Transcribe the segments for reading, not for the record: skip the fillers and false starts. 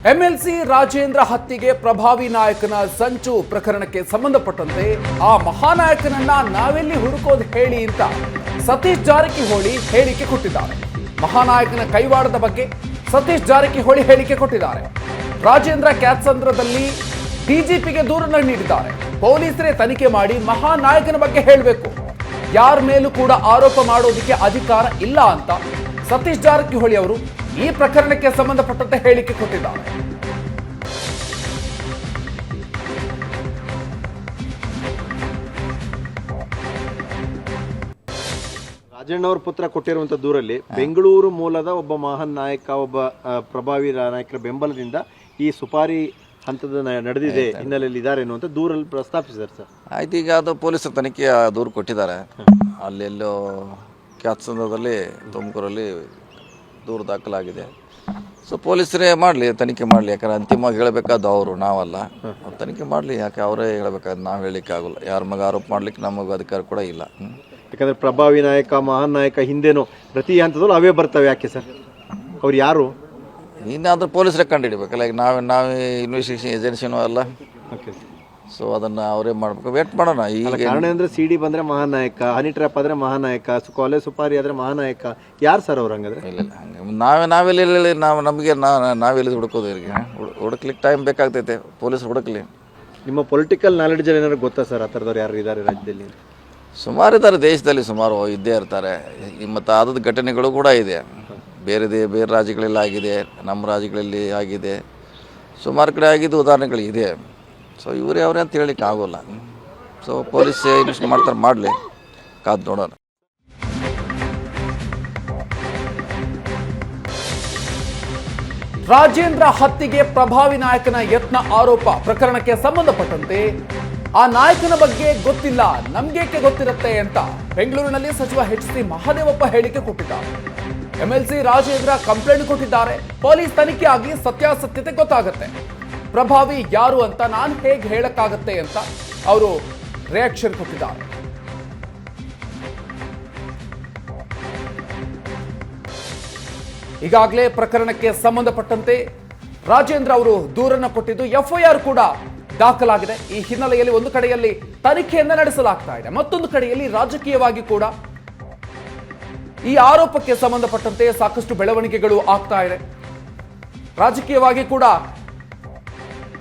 MLC Rajendra ಹತ್ಯೆಗೆ ಪ್ರಭಾವಿ ನಾಯಕನ ಸಂಚು ಪ್ರಕರಣಕ್ಕೆ ಸಂಬಂಧಪಟ್ಟಂತೆ ಆ ಮಹಾನಾಯಕನನ್ನ ನಾವೆಲ್ಲಿ ಹುಡುಕೋದು ಹೇಳಿ ಅಂತ ಸತೀಶ್ ಜಾರಕಿಹೊಳಿ ಹೇಳಿಕೆ ಕೊಟ್ಟಿದ್ದಾರೆ. ಮಹಾನಾಯಕನ ಕೈವಾಡದ ಬಗ್ಗೆ ಸತೀಶ್ ಜಾರಕಿಹೊಳಿ ಹೇಳಿಕೆ ಕೊಟ್ಟಿದ್ದಾರೆ. ರಾಜೇಂದ್ರ ಕ್ಯಾತ್ಸಂದ್ರದಲ್ಲಿ ಡಿಜಿಪಿಗೆ ದೂರನ್ನು ನೀಡಿದ್ದಾರೆ. ಪೊಲೀಸರೇ ತನಿಖೆ ಮಾಡಿ ಮಹಾನಾಯಕನ ಬಗ್ಗೆ ಹೇಳಬೇಕು, ಯಾರ ಮೇಲೂ ಕೂಡ ಆರೋಪ ಮಾಡೋದಕ್ಕೆ ಅಧಿಕಾರ ಇಲ್ಲ ಅಂತ ಸತೀಶ್ ಜಾರಕಿಹೊಳಿ ಅವರು ಈ ಪ್ರಕರಣಕ್ಕೆ ಸಂಬಂಧಪಟ್ಟಂತೆ ಹೇಳಿಕೆ ಕೊಟ್ಟಿದ್ದಾರೆ. ರಾಜಣ್ಣ ಅವರ ಪುತ್ರ ಕೊಟ್ಟಿರುವಂತ ದೂರಲ್ಲಿ ಬೆಂಗಳೂರು ಮೂಲದ ಒಬ್ಬ ಮಹಾನ್ ನಾಯಕ, ಒಬ್ಬ ಪ್ರಭಾವಿ ನಾಯಕರ ಬೆಂಬಲದಿಂದ ಈ ಸುಪಾರಿ ಹಂತದ ನಡೆದಿದೆ ಹಿನ್ನೆಲೆಯಲ್ಲಿ ಇದ್ದಾರೆ ಅನ್ನುವಂಥ ದೂರಲ್ಲಿ ಪ್ರಸ್ತಾಪಿಸಿದ್ದಾರೆ ಸರ್. ಆಯ್ತು, ಈಗ ಅದು ಪೊಲೀಸರು ತನಿಖೆಯ ದೂರು ಕೊಟ್ಟಿದ್ದಾರೆ. ಅಲ್ಲೆಲ್ಲೋ ಕ್ಯಾತ್ಸಂದ್ರದಲ್ಲಿ ತುಮಕೂರಲ್ಲಿ ದೂರು ದಾಖಲಾಗಿದೆ. ಸೊ ಪೊಲೀಸರೇ ಮಾಡಲಿ, ತನಿಖೆ ಮಾಡಲಿ. ಯಾಕಂದ್ರೆ ಅಂತಿಮವಾಗಿ ಹೇಳಬೇಕಾದ ಅವರು, ನಾವಲ್ಲ. ಅವ್ರು ತನಿಖೆ ಮಾಡಲಿ, ಯಾಕೆ ಅವರೇ ಹೇಳಬೇಕಾದ, ನಾವು ಹೇಳಲಿಕ್ಕೆ ಆಗೋಲ್ಲ. ಯಾರ ಮಗ ಆರೋಪ ಮಾಡ್ಲಿಕ್ಕೆ ನಮಗೆ ಅಧಿಕಾರ ಕೂಡ ಇಲ್ಲ. ಯಾಕಂದ್ರೆ ಪ್ರಭಾವಿ ನಾಯಕ, ಮಹಾನ್ ನಾಯಕ ಹಿಂದೆನೋ ಪ್ರತಿ ಹಂತದಲ್ಲೂ ಅವೇ ಬರ್ತವೆ. ಯಾಕೆ ಸರ್? ಅವ್ರು ಯಾರು? ಇನ್ನಾದ್ರೂ ಪೊಲೀಸರೇ ಕಂಡುಹಿಡಿಬೇಕಲ್ಲ. ಈಗ ನಾವೇ ಇನ್ವೆಸ್ಟಿಗೇಷನ್ ಏಜೆನ್ಸಿನೂ ಅಲ್ಲ. ಸೊ ಅದನ್ನು ಅವರೇ ಮಾಡಬೇಕು. ವೇಟ್ ಮಾಡೋಣ. ಈಗ ಕಾರಣ ಅಂದರೆ ಸಿಡಿ ಬಂದರೆ ಮಹಾನಾಯಕ, ಹನಿ ಟ್ರ್ಯಾಪ್ ಆದರೆ ಮಹಾನಾಯಕ, ಕಾಲೇಜ್ ಸುಪಾರಿ ಆದರೆ ಮಹಾನಾಯಕ. ಯಾರು ಸರ್ ಅವ್ರು? ಹಂಗಾದ್ರೆ ಇಲ್ಲ ನಾವೆಲ್ಲಿ ನಾವೆಲ್ಲಿ ಹುಡುಕೋದು? ಇವ್ರಿಗೆ ಹುಡುಕ್ಲಿಕ್ಕೆ ಟೈಮ್ ಬೇಕಾಗ್ತೈತೆ. ಪೊಲೀಸರು ಹುಡುಕ್ಲಿ. ನಿಮ್ಮ ಪೊಲಿಟಿಕಲ್ ನಾಲೆಡ್ಜಲ್ಲಿ ಏನಾದ್ರು ಗೊತ್ತಾ ಸರ್ ಆ ಥರದವ್ರು ಯಾರು ಇದ್ದಾರೆ ರಾಜ್ಯದಲ್ಲಿ? ಸುಮಾರು ಇದ್ದಾರೆ, ದೇಶದಲ್ಲಿ ಸುಮಾರು ಇದ್ದೇ ಇರ್ತಾರೆ. ಮತ್ತು ಆದದ ಘಟನೆಗಳು ಕೂಡ ಇದೆ. ಬೇರೆ ರಾಜ್ಯಗಳೆಲ್ಲ ಆಗಿದೆ, ನಮ್ಮ ರಾಜ್ಯಗಳಲ್ಲಿ ಆಗಿದೆ, ಸುಮಾರು ಕಡೆ ಆಗಿದ್ದು ಉದಾಹರಣೆಗಳಿದೆ. ಸೊ ಇವರೇ ಅವರೇ ಅಂತ ಹೇಳಲಿಕ್ಕೆ ಆಗೋಲ್ಲ. ಸೊ ಪೊಲೀಸ್ ಇನ್ವೆಸ್ಟಿಗೇಷನ್ ಮಾಡ್ತಾರೆ, ಮಾಡಲಿ, ಕಾದು ನೋಡೋಣ. ರಾಜೇಂದ್ರ ಹತ್ಯೆಗೆ ಪ್ರಭಾವಿ ನಾಯಕನ ಯತ್ನ ಆರೋಪ ಪ್ರಕರಣಕ್ಕೆ ಸಂಬಂಧಪಟ್ಟಂತೆ ಆ ನಾಯಕನ ಬಗ್ಗೆ ಗೊತ್ತಿಲ್ಲ, ನಮ್ಗೇಕೆ ಗೊತ್ತಿರುತ್ತೆ ಅಂತ ಬೆಂಗಳೂರಿನಲ್ಲಿ ಸಚಿವ ಎಚ್.ಸಿ. ಮಹದೇವಪ್ಪ ಹೇಳಿಕೆ ಕೊಟ್ಟಿದ್ದಾರೆ. ಎಂಎಲ್ಸಿ ರಾಜೇಂದ್ರ ಕಂಪ್ಲೇಂಟ್ ಕೊಟ್ಟಿದ್ದಾರೆ. ಪೊಲೀಸ್ ತನಿಖೆ ಆಗಿ ಸತ್ಯಾಸತ್ಯತೆ ಗೊತ್ತಾಗುತ್ತೆ. ಪ್ರಭಾವಿ ಯಾರು ಅಂತ ನಾನು ಹೇಗೆ ಹೇಳಕ್ಕಾಗತ್ತೆ ಅಂತ ಅವರು ರಿಯಾಕ್ಷನ್ ಕೊಟ್ಟಿದ್ದಾರೆ. ಈಗಾಗಲೇ ಪ್ರಕರಣಕ್ಕೆ ಸಂಬಂಧಪಟ್ಟಂತೆ ರಾಜೇಂದ್ರ ಅವರು ದೂರನ್ನು ಕೊಟ್ಟಿದ್ದು, ಎಫ್ಐಆರ್ ಕೂಡ ದಾಖಲಾಗಿದೆ. ಈ ಹಿನ್ನೆಲೆಯಲ್ಲಿ ಒಂದು ಕಡೆಯಲ್ಲಿ ತನಿಖೆಯನ್ನ ನಡೆಸಲಾಗ್ತಾ ಇದೆ, ಮತ್ತೊಂದು ಕಡೆಯಲ್ಲಿ ರಾಜಕೀಯವಾಗಿ ಕೂಡ ಈ ಆರೋಪಕ್ಕೆ ಸಂಬಂಧಪಟ್ಟಂತೆ ಸಾಕಷ್ಟು ಬೆಳವಣಿಗೆಗಳು ಆಗ್ತಾ ಇದೆ. ರಾಜಕೀಯವಾಗಿ ಕೂಡ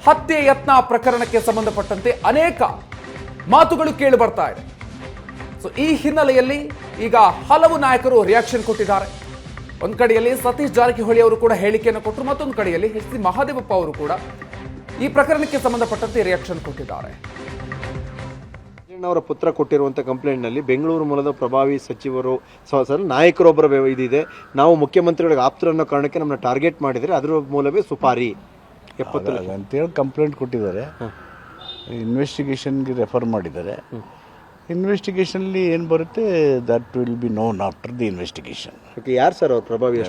ಹತ್ಯೆ ಯತ್ನ ಪ್ರಕರಣಕ್ಕೆ ಸಂಬಂಧಪಟ್ಟಂತೆ ಅನೇಕ ಮಾತುಗಳು ಕೇಳಿ ಬರ್ತಾ ಇದೆ. ಸೊ ಈ ಹಿನ್ನೆಲೆಯಲ್ಲಿ ಈಗ ಹಲವು ನಾಯಕರು ರಿಯಾಕ್ಷನ್ ಕೊಟ್ಟಿದ್ದಾರೆ. ಒಂದು ಕಡೆಯಲ್ಲಿ ಸತೀಶ್ ಜಾರಕಿಹೊಳಿ ಅವರು ಕೂಡ ಹೇಳಿಕೆಯನ್ನು ಕೊಟ್ಟರು, ಮತ್ತೊಂದು ಕಡೆಯಲ್ಲಿ ಎಚ್.ಸಿ. ಮಹದೇವಪ್ಪ ಅವರು ಕೂಡ ಈ ಪ್ರಕರಣಕ್ಕೆ ಸಂಬಂಧಪಟ್ಟಂತೆ ರಿಯಾಕ್ಷನ್ ಕೊಟ್ಟಿದ್ದಾರೆ. ಅವರ ಪುತ್ರ ಕೊಟ್ಟಿರುವಂಥ ಕಂಪ್ಲೇಂಟ್ನಲ್ಲಿ ಬೆಂಗಳೂರು ಮೂಲದ ಪ್ರಭಾವಿ ಸಚಿವರು ನಾಯಕರೊಬ್ಬರ ಇದಿದೆ, ನಾವು ಮುಖ್ಯಮಂತ್ರಿಗಳಿಗೆ ಆಪ್ತರು ಅನ್ನೋ ಕಾರಣಕ್ಕೆ ನಮ್ಮನ್ನ ಟಾರ್ಗೆಟ್ ಮಾಡಿದರೆ ಅದರ ಮೂಲವೇ ಸುಪಾರಿ 70 ಲಕ್ಷ ಅಂತೇಳಿ ಕಂಪ್ಲೇಂಟ್ ಕೊಟ್ಟಿದ್ದಾರೆ. ಇನ್ವೆಸ್ಟಿಗೇಷನ್ಗೆ ರೆಫರ್ ಮಾಡಿದ್ದಾರೆ. ಇನ್ವೆಸ್ಟಿಗೇಷನ್ಲಿ ಏನು ಬರುತ್ತೆ that will be known after the investigation. Okay, ಯಾರು ಸರ್ ಅವ್ರು ಪ್ರಭಾವಿ?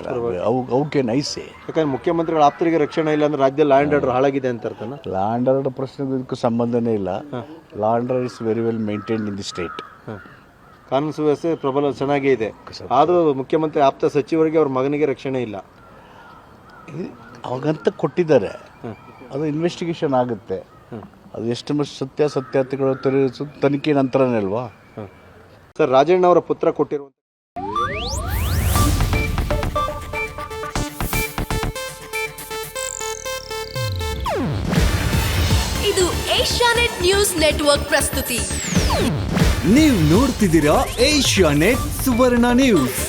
ಅವಕ್ಕೆ ನೈಸೆ. ಯಾಕಂದ್ರೆ ಮುಖ್ಯಮಂತ್ರಿಗಳ ಆಪ್ತರಿಗೆ ರಕ್ಷಣೆ ಇಲ್ಲ ಅಂದ್ರೆ ರಾಜ್ಯದಲ್ಲಿ ಲಾ ಆ್ಯಂಡ್ ಆರ್ಡರ್ ಹಾಳಾಗಿದೆ ಅಂತ ಅರ್ಥನ? ಲಾ ಆ್ಯಂಡ್ ಆರ್ಡರ್ ಪ್ರಶ್ನೆಗೂ ಇದಕ್ಕೂ ಸಂಬಂಧನೇ ಇಲ್ಲ. Law and order is very well maintained in the state. ಕಾನೂನು ಸುವ್ಯವಸ್ಥೆ ಪ್ರಬಲ ಚೆನ್ನಾಗೇ ಇದೆ. ಆದರೂ ಮುಖ್ಯಮಂತ್ರಿ ಆಪ್ತ ಸಚಿವರಿಗೆ ಅವ್ರ ಮಗನಿಗೆ ರಕ್ಷಣೆ ಇಲ್ಲ. ಅವಾಗಂತ ಕೊಟ್ಟಿದ್ದಾರೆ, ಅದು ಇನ್ವೆಸ್ಟಿಗೇಷನ್ ಆಗುತ್ತೆ. ಅದು ಎಷ್ಟು ಸತ್ಯಾಸತ್ಯತೆಗಳು ತನಿಖೆ ನಂತರನೇ ಅಲ್ವಾ ಸರ್? ರಾಜಣ್ಣ ಅವರ ಪುತ್ರ ಕೊಟ್ಟಿರುವಂಥ ಇದು ಏಷ್ಯಾನೆಟ್ ನ್ಯೂಸ್ ನೆಟ್ವರ್ಕ್ ಪ್ರಸ್ತುತಿ. ನೀವು ನೋಡ್ತಿದ್ದೀರಾ ಏಷ್ಯಾನೆಟ್ ಸುವರ್ಣ ನ್ಯೂಸ್.